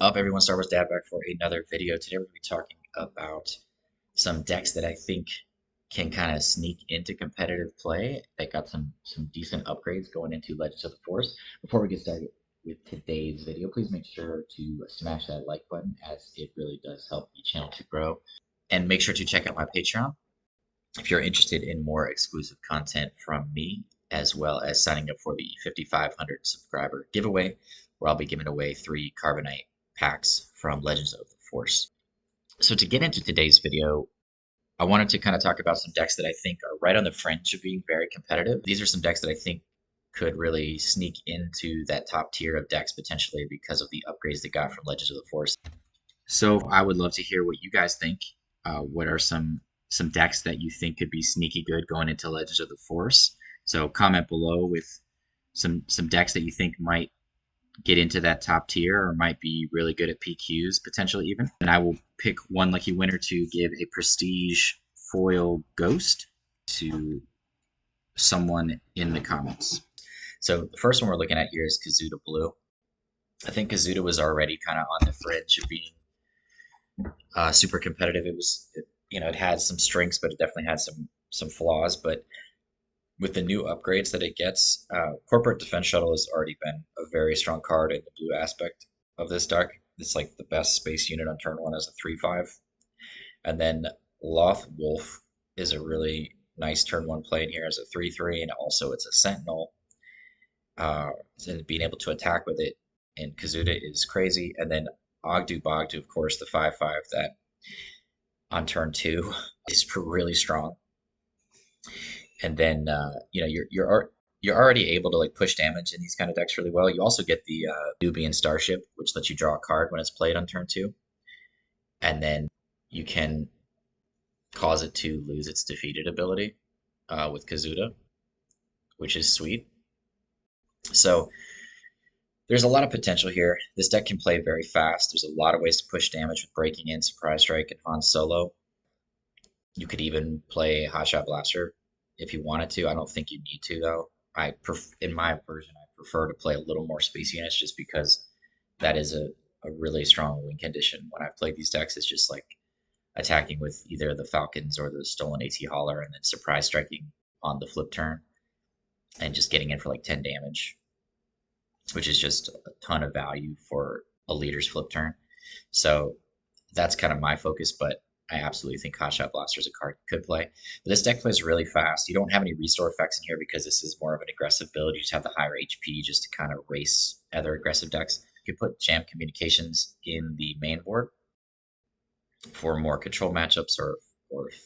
Up, everyone? Star Wars Dad back for another video. Today we're going to be talking about some decks that I think can kind of sneak into competitive play. They got some decent upgrades going into Legends of the Force. Before we get started with today's video, please make sure to smash that like button, as it really does help the channel to grow. And make sure to check out my Patreon if you're interested in more exclusive content from me, as well as signing up for the 5,500 subscriber giveaway, where I'll be giving away 3 Carbonite packs from Legends of the Force. So to get into today's video, I wanted to kind of talk about some decks that I think are right on the fringe of being very competitive. These are some decks that I think could really sneak into that top tier of decks potentially because of the upgrades they got from Legends of the Force. So I would love to hear what you guys think. What are some decks that you think could be sneaky good going into Legends of the Force? So comment below with some decks that you think might get into that top tier or might be really good at PQs potentially even. And I will pick one lucky winner to give a prestige foil ghost to someone in the comments. So the first one we're looking at here is Kazuda Blue. I think Kazuda was already kind of on the fringe of being super competitive. It had some strengths, but it definitely had some flaws. But with the new upgrades that it gets, Corporate Defense Shuttle has already been a very strong card in the blue aspect of this deck. It's like the best space unit on turn 1 as a 3/5. And then Loth Wolf is a really nice turn 1 play in here as a 3/3, and also it's a Sentinel. And being able to attack with it in Kazuda is crazy. And then Ogdu Bogdu, of course, the 5/5 that on turn 2 is really strong. And then you're already able to like push damage in these kind of decks really well. You also get the Nubian Starship, which lets you draw a card when it's played on turn 2, and then you can cause it to lose its defeated ability with Kazuda, which is sweet. So there's a lot of potential here. This deck can play very fast. There's a lot of ways to push damage with Breaking In, Surprise Strike, and Han Solo. You could even play Hotshot Blaster if you wanted to. I don't think you need to, though. In my version, I prefer to play a little more space units just because that is a really strong win condition. When I've played these decks, it's just like attacking with either the Falcons or the Stolen AT Hauler and then surprise striking on the flip turn and just getting in for like 10 damage, which is just a ton of value for a leader's flip turn. So that's kind of my focus, but I absolutely think Hotshot Blaster is a card you could play. But this deck plays really fast. You don't have any restore effects in here because this is more of an aggressive build. You just have the higher HP just to kind of race other aggressive decks. You can put Jam Communications in the main board for more control matchups, or if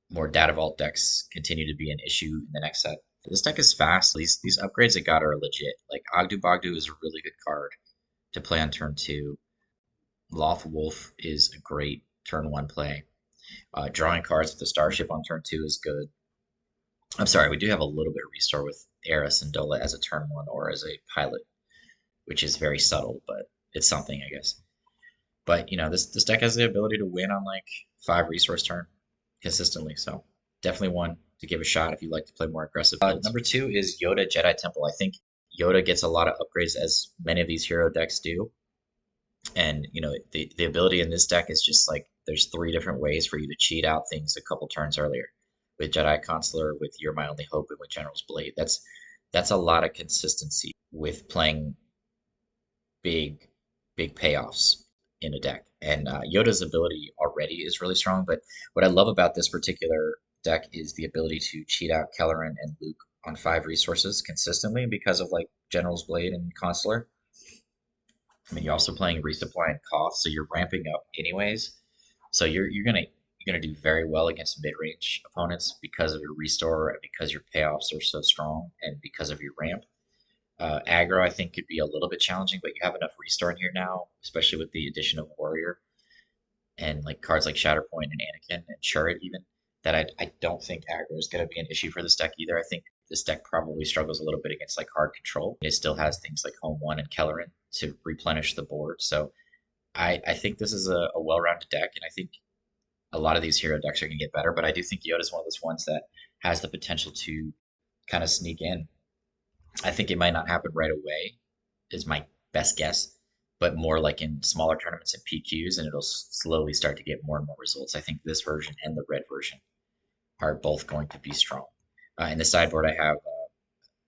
more Datavault decks continue to be an issue in the next set. This deck is fast. These upgrades it got are legit. Like Ogdu Bogdu is a really good card to play on turn 2. Loth Wolf is a great turn 1 play. Drawing cards with the Starship on turn 2 is good. I'm sorry, we do have a little bit of restore with Eris and Dola as a turn 1 or as a pilot, which is very subtle, but it's something, I guess. But this deck has the ability to win on like 5 resource turn consistently, so definitely one to give a shot if you like to play more aggressive builds. Number 2 is Yoda Jedi Temple. I think Yoda gets a lot of upgrades, as many of these hero decks do. And the ability in this deck is just like there's 3 different ways for you to cheat out things a couple turns earlier. With Jedi Consular, with You're My Only Hope, and with General's Blade. That's a lot of consistency with playing big payoffs in a deck. And Yoda's ability already is really strong, but what I love about this particular deck is the ability to cheat out Kelleran and Luke on 5 resources consistently because of like General's Blade and Consular. I mean, you're also playing Resupply and Koth, so you're ramping up anyways. So you're gonna do very well against mid-range opponents because of your restore and because your payoffs are so strong and because of your ramp. Aggro, I think, could be a little bit challenging, but you have enough restore in here now, especially with the addition of Warrior and like cards like Shatterpoint and Anakin and Churret even, that I don't think aggro is going to be an issue for this deck either. I think this deck probably struggles a little bit against like hard control. It still has things like Home 1 and Kelleran to replenish the board. So I think this is a well-rounded deck, and I think a lot of these hero decks are going to get better, but I do think Yoda is one of those ones that has the potential to kind of sneak in. I think it might not happen right away, is my best guess, but more like in smaller tournaments and PQs, and it'll slowly start to get more and more results. I think this version and the red version are both going to be strong. In the sideboard, I have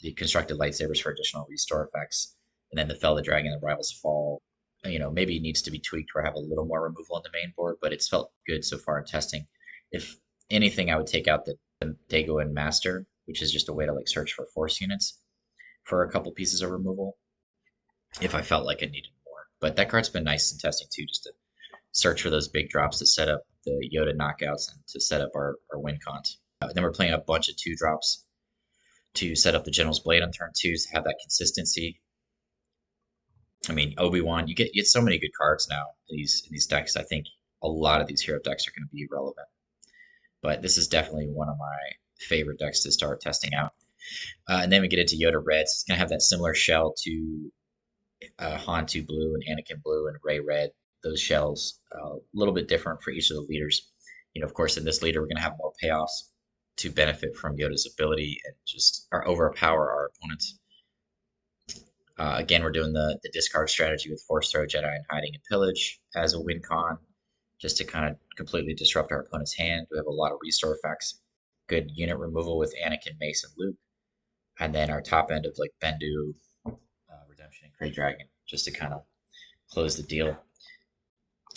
the constructed lightsabers for additional restore effects, and then the Fell the Dragon and the Rivals Fall. Maybe it needs to be tweaked where I have a little more removal on the main board, but it's felt good so far in testing. If anything, I would take out the Dago and Master, which is just a way to like search for force units for a couple pieces of removal if I felt like I needed more. But that card's been nice in testing too, just to search for those big drops to set up the Yoda knockouts and to set up our win cons. Then we're playing a bunch of 2-drops to set up the General's Blade on turn 2 to have that consistency. I mean, Obi-Wan, you get so many good cards now in these decks. I think a lot of these hero decks are going to be relevant. But this is definitely one of my favorite decks to start testing out. And then we get into Yoda Red. So it's going to have that similar shell to Han 2 Blue and Anakin Blue and Rey Red. Those shells a little bit different for each of the leaders. Of course, in this leader, we're going to have more payoffs to benefit from Yoda's ability and just overpower our opponents. Again, we're doing the discard strategy with Force Throw, Jedi, and Hiding and Pillage as a win con, just to kind of completely disrupt our opponent's hand. We have a lot of restore effects, good unit removal with Anakin, Mace, and Luke, and then our top end of like Bendu, Redemption, and Krayt Dragon, just to kind of close the deal.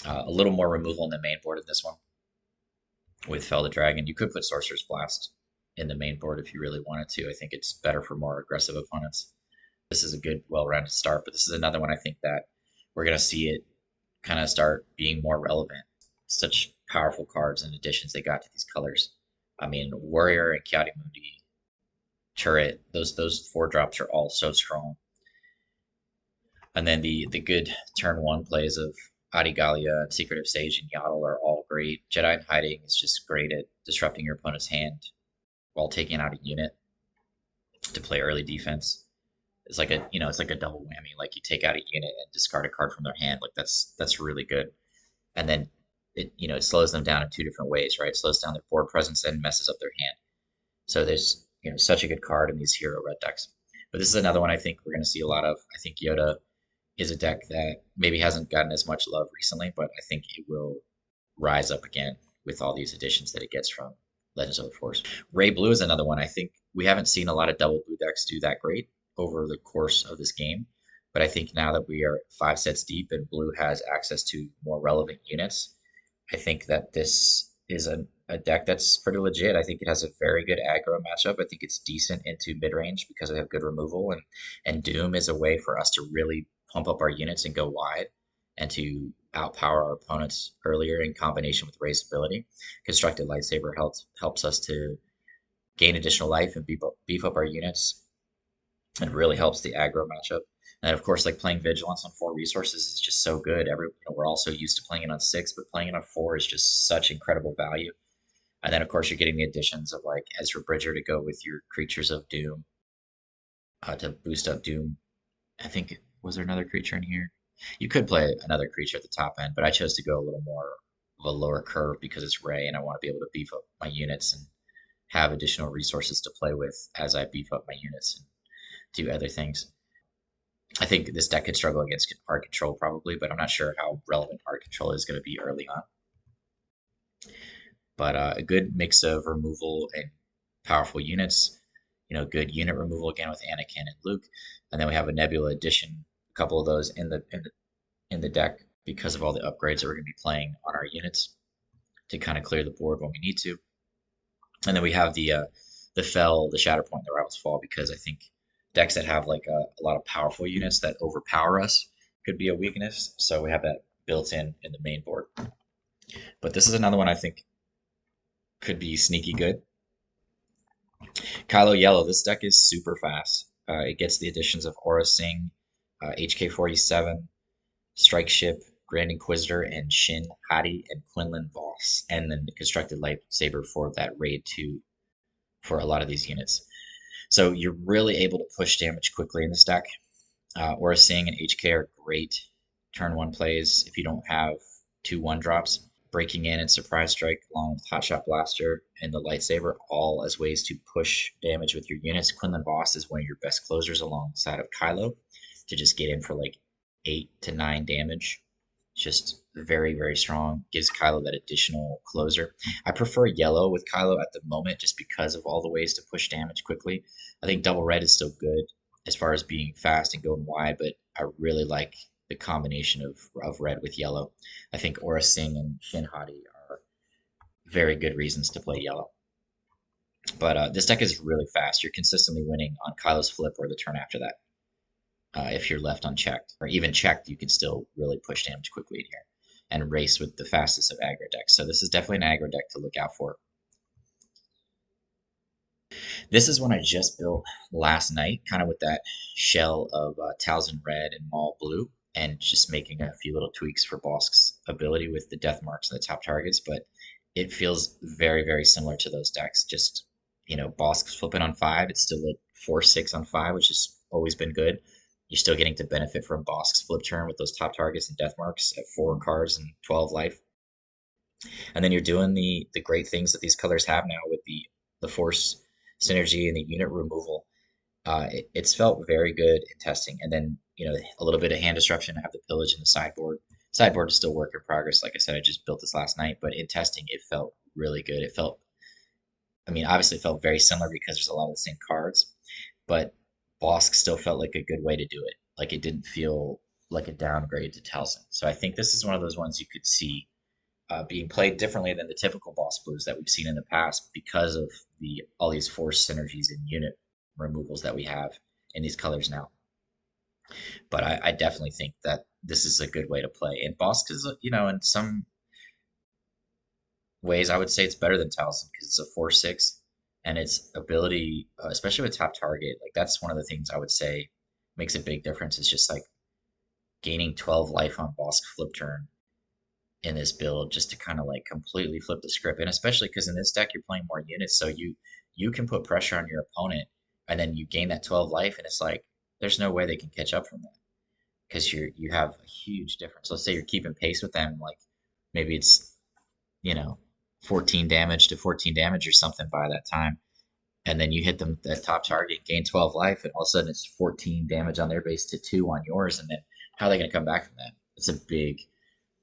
A little more removal in the main board of this one with Fell the Dragon. You could put Sorcerer's Blast in the main board if you really wanted to. I think it's better for more aggressive opponents. This is a good, well-rounded start, but this is another one I think that we're going to see it kind of start being more relevant. Such powerful cards and additions they got to these colors. I mean, Warrior and Kiadi-Mundi, Turret, those 4-drops are all so strong. And then the good turn 1 plays of Adigalia and Secretive Sage and Yaddle are all great. Jedi in Hiding is just great at disrupting your opponent's hand while taking out a unit to play early defense. It's like a double whammy. Like you take out a unit and discard a card from their hand. Like that's really good. And then it slows them down in 2 different ways, right? It slows down their board presence and messes up their hand. So there's such a good card in these hero red decks. But this is another one I think we're going to see a lot of. I think Yoda is a deck that maybe hasn't gotten as much love recently, but I think it will rise up again with all these additions that it gets from Legends of the Force. Rey Blue is another one. I think we haven't seen a lot of double blue decks do that great over the course of this game. But I think now that we are 5 sets deep and blue has access to more relevant units, I think that this is a deck that's pretty legit. I think it has a very good aggro matchup. I think it's decent into mid-range because we have good removal, and Doom is a way for us to really pump up our units and go wide and to outpower our opponents earlier in combination with Rey's ability. Constructed Lightsaber helps us to gain additional life and beef up our units. It really helps the aggro matchup. And of course, like playing Vigilance on 4 resources is just so good. We're also used to playing it on 6, but playing it on 4 is just such incredible value. And then, of course, you're getting the additions of like Ezra Bridger to go with your Creatures of Doom to boost up Doom. I think, was there another creature in here? You could play another creature at the top end, but I chose to go a little more of a lower curve because it's Rey and I want to be able to beef up my units and have additional resources to play with as I beef up my units and do other things. I think this deck could struggle against Art Control probably, but I'm not sure how relevant Art Control is going to be early on. But a good mix of removal and powerful units. Good unit removal again with Anakin and Luke, and then we have a Nebula addition, a couple of those in the deck because of all the upgrades that we're going to be playing on our units to kind of clear the board when we need to. And then we have the Fell, the Shatterpoint, and the Rivals Fall because I think decks that have like a lot of powerful units that overpower us could be a weakness. So we have that built in the main board. But this is another one I think could be sneaky good. Kylo Yellow, this deck is super fast. It gets the additions of Aura Singh, HK-47, Strike Ship, Grand Inquisitor, and Shin Hati and Quinlan Voss, and then the Constructed Lightsaber for that Raid 2 for a lot of these units. So you're really able to push damage quickly in this deck. Aura Singh and HK are great turn 1 plays if you don't have 2 1-drops. Breaking in and Surprise Strike along with Hotshot Blaster and the Lightsaber, all as ways to push damage with your units. Quinlan Voss is one of your best closers alongside of Kylo to just get in for like 8 to 9 damage. Just very, very strong. Gives Kylo that additional closer. I prefer yellow with Kylo at the moment just because of all the ways to push damage quickly. I think double red is still good as far as being fast and going wide, but I really like the combination of red with yellow. I think Aura Singh and Shin Hati are very good reasons to play yellow. But this deck is really fast. You're consistently winning on Kylo's flip or the turn after that. If you're left unchecked, or even checked, you can still really push damage quickly in here and race with the fastest of aggro decks. So this is definitely an aggro deck to look out for. This is one I just built last night, kind of with that shell of Talzin Red and Maul Blue, and just making a few little tweaks for Bossk's ability with the death marks and the top targets. But it feels very, very similar to those decks. Just, Bossk's flipping on 5. It's still a 4/6 on 5, which has always been good. You're still getting to benefit from Bossk's flip turn with those top targets and death marks at 4 cards and 12 life. And then you're doing the great things that these colors have now with the force synergy and the unit removal. It's felt very good in testing. And then, a little bit of hand disruption. I have the pillage in the sideboard. Sideboard is still work in progress. Like I said, I just built this last night, but in testing, it felt really good. Obviously it felt very similar because there's a lot of the same cards, but Bossk still felt like a good way to do it. Like it didn't feel like a downgrade to Talzin. So I think this is one of those ones you could see being played differently than the typical Bossk Blues that we've seen in the past because of all these force synergies and unit removals that we have in these colors now. But I definitely think that this is a good way to play. And Bossk is, in some ways, I would say it's better than Talzin because it's a 4/6, and its ability, especially with top target, like that's one of the things I would say makes a big difference. Is just like gaining 12 life on Bossk flip turn in this build just to kind of like completely flip the script. And especially because in this deck you're playing more units, so you can put pressure on your opponent, and then you gain that 12 life, and it's like there's no way they can catch up from that because you have a huge difference. Let's say you're keeping pace with them, like maybe it's you know 14 damage to 14 damage or something by that time, and then you hit them at top target, gain 12 life, and all of a sudden it's 14 damage on their base to 2 on yours, and then how are they going to come back from that? It's a big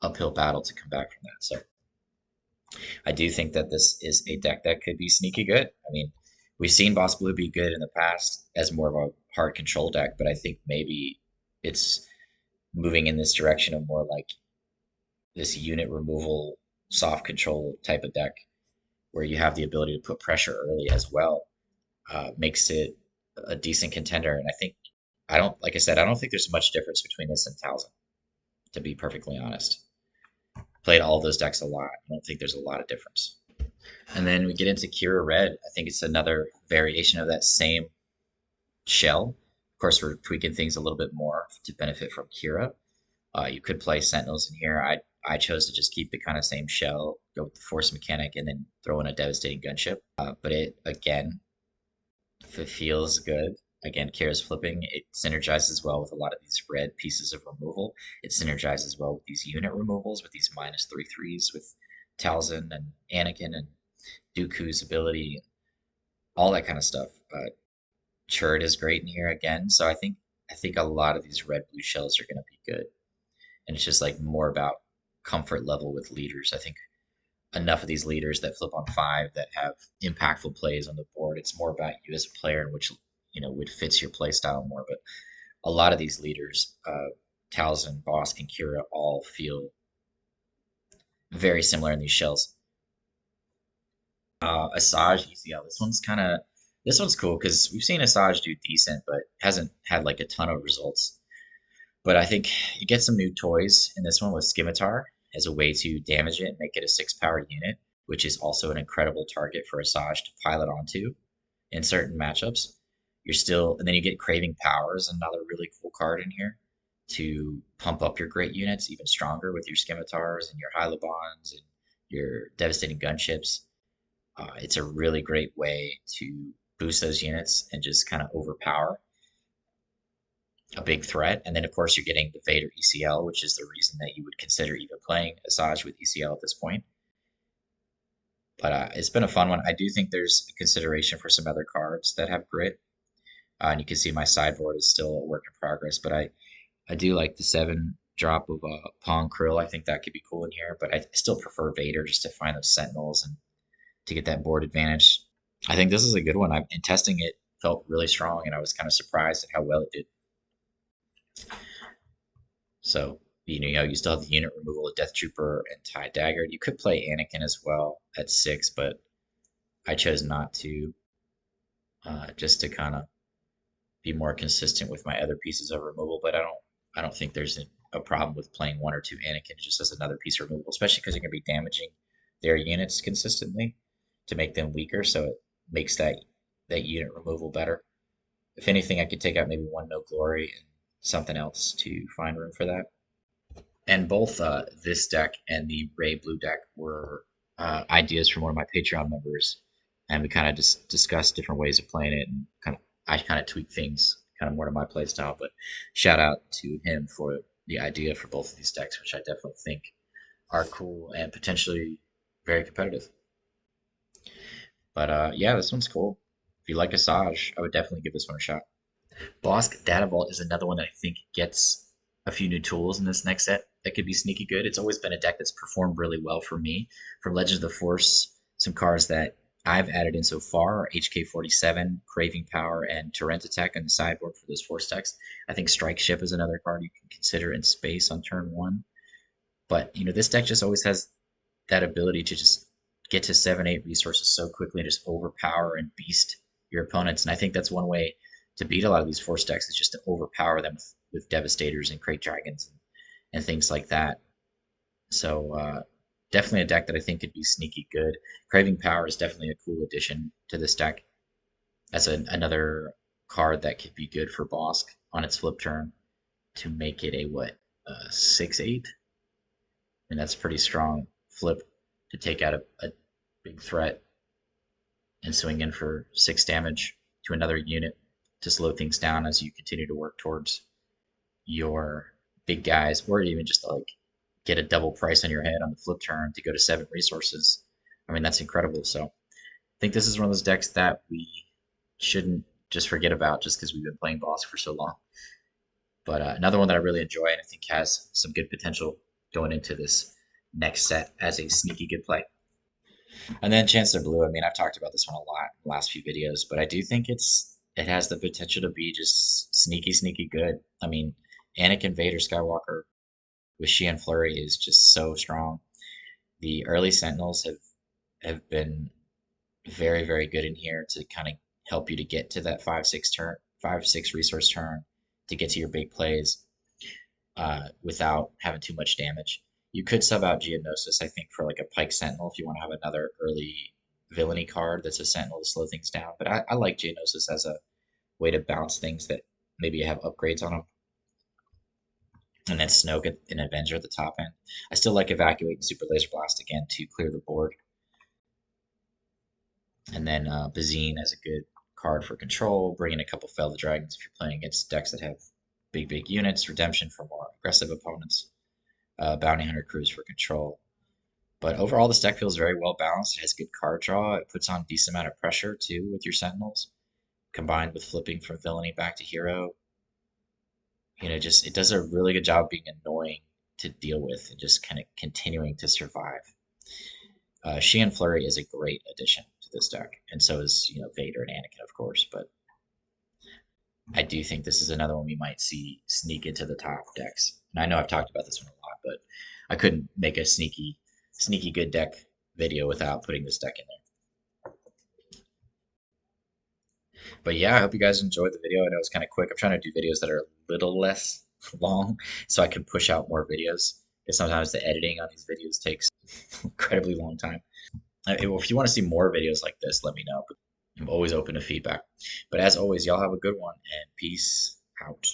uphill battle to come back from that. So I do think that this is a deck that could be sneaky good. We've seen Bossk Blue be good in the past as more of a hard control deck, but I think maybe it's moving in this direction of more like this unit removal, soft control type of deck where you have the ability to put pressure early as well. Makes it a decent contender. And I think, like I said, I don't think there's much difference between this and Talzin, to be perfectly honest. Played all those decks a lot. I don't think there's a lot of difference. And then we get into Qi'ra Red. I think it's another variation of that same shell. Of course, we're tweaking things a little bit more to benefit from Qi'ra. You could play Sentinels in here. I chose to just keep the kind of same shell, go with the Force mechanic, and then throw in a Devastating Gunship. But it, again, if it feels good. Again, Qi'ra's flipping. It synergizes well with a lot of these red pieces of removal. It synergizes well with these unit removals, with these -3/3s, with Talzin and Anakin and Dooku's ability, all that kind of stuff. Churd is great in here again. So I think a lot of these red blue shells are going to be good. And it's just like more about comfort level with leaders. I think enough of these leaders that flip on 5 that have impactful plays on the board. It's more about you as a player and which would fits your play style more. But a lot of these leaders, Talzin, Bossk, and Qi'ra, all feel very similar in these shells. Assaj ECL. This one's cool because we've seen Assaj do decent, but hasn't had like a ton of results. But I think you get some new toys in this one with Scimitar as a way to damage it and make it a 6 powered unit, which is also an incredible target for Assaj to pilot onto in certain matchups. And then you get Craving Powers, another really cool card in here to pump up your great units even stronger with your Scimitars and your Hylabons and your Devastating Gunships. It's a really great way to boost those units and just kind of overpower a big threat. And then, of course, you're getting the Vader ECL, which is the reason that you would consider even playing Assaj with ECL at this point. But it's been a fun one. I do think there's a consideration for some other cards that have grit. And you can see my sideboard is still a work in progress. But I do like the 7 drop of Pong Krill. I think that could be cool in here, but I still prefer Vader just to find those Sentinels and to get that board advantage. I think this is a good one. In testing it, felt really strong, and I was kind of surprised at how well it did. So, you still have the unit removal of Death Trooper and TIE Dagger. You could play Anakin as well at 6, but I chose not to, just to kind of be more consistent with my other pieces of removal. But I don't think there's a problem with playing 1 or 2 Anakin just as another piece of removal, especially because you're going to be damaging their units consistently to make them weaker. So it makes that unit removal better. If anything, I could take out maybe 1 No Glory and something else to find room for that. And both this deck and the Rey Blue deck were ideas from one of my Patreon members, and we kind of just discussed different ways of playing it, and I kind of tweak things kind of more to my play style. But shout out to him for the idea for both of these decks, which I definitely think are cool and potentially very competitive. But yeah, this one's cool. If you like Assaj, I would definitely give this one a shot. Bossk Datavault is another one that I think gets a few new tools in this next set that could be sneaky good. It's always been a deck that's performed really well for me. From Legends of the Force, some cards that I've added in so far are HK-47, Craving Power, and Torrent Attack on the sideboard for those Force decks. I think Strike Ship is another card you can consider in space on turn 1. But, this deck just always has that ability to just get to 7-8 resources so quickly and just overpower and beast your opponents. And I think that's one way to beat a lot of these Force decks is just to overpower them with Devastators and Crate Dragons and things like that. So definitely a deck that I think could be sneaky good. Craving Power is definitely a cool addition to this deck as another card that could be good for Bossk on its flip turn to make it a 6-8? And that's pretty strong flip to take out a big threat and swing in for 6 damage to another unit to slow things down as you continue to work towards your big guys, or even just to, get a double price on your head on the flip turn to go to 7 resources. I mean, that's incredible. So I think this is one of those decks that we shouldn't just forget about just because we've been playing Bossk for so long. But another one that I really enjoy and I think has some good potential going into this next set as a sneaky good play. And then Chancellor Blue, I mean, I've talked about this one a lot in the last few videos, but I do think it has the potential to be just sneaky good. I mean, Anakin Vader Skywalker with Qi'ra Flurry is just so strong. The early Sentinels have been very good in here to kind of help you to get to that 5-6 resource turn to get to your big plays without having too much damage. You could sub out Geonosis, I think, for like a Pike Sentinel if you want to have another early villainy card that's a Sentinel to slow things down. But I like Geonosis as a way to bounce things that maybe have upgrades on them. And then Snoke and Avenger at the top end. I still like Evacuate and Super Laser Blast again to clear the board. And then Bazine as a good card for control. Bring in a couple Fel the Dragons if you're playing against decks that have big units. Redemption for more aggressive opponents. Bounty Hunter Cruise for control. But overall, this deck feels very well balanced. It has good card draw. It puts on a decent amount of pressure, too, with your Sentinels. Combined with flipping from Villainy back to Hero. It does a really good job of being annoying to deal with and just kind of continuing to survive. Qi'ra Flurry is a great addition to this deck, and so is Vader and Anakin, of course. But I do think this is another one we might see sneak into the top decks. And I know I've talked about this one a lot, but I couldn't make a sneaky good deck video without putting this deck in there. But yeah, I hope you guys enjoyed the video. I know it's kind of quick. I'm trying to do videos that are a little less long so I can push out more videos. Because sometimes the editing on these videos takes incredibly long time. If you want to see more videos like this, let me know. I'm always open to feedback. But as always, y'all have a good one and peace out.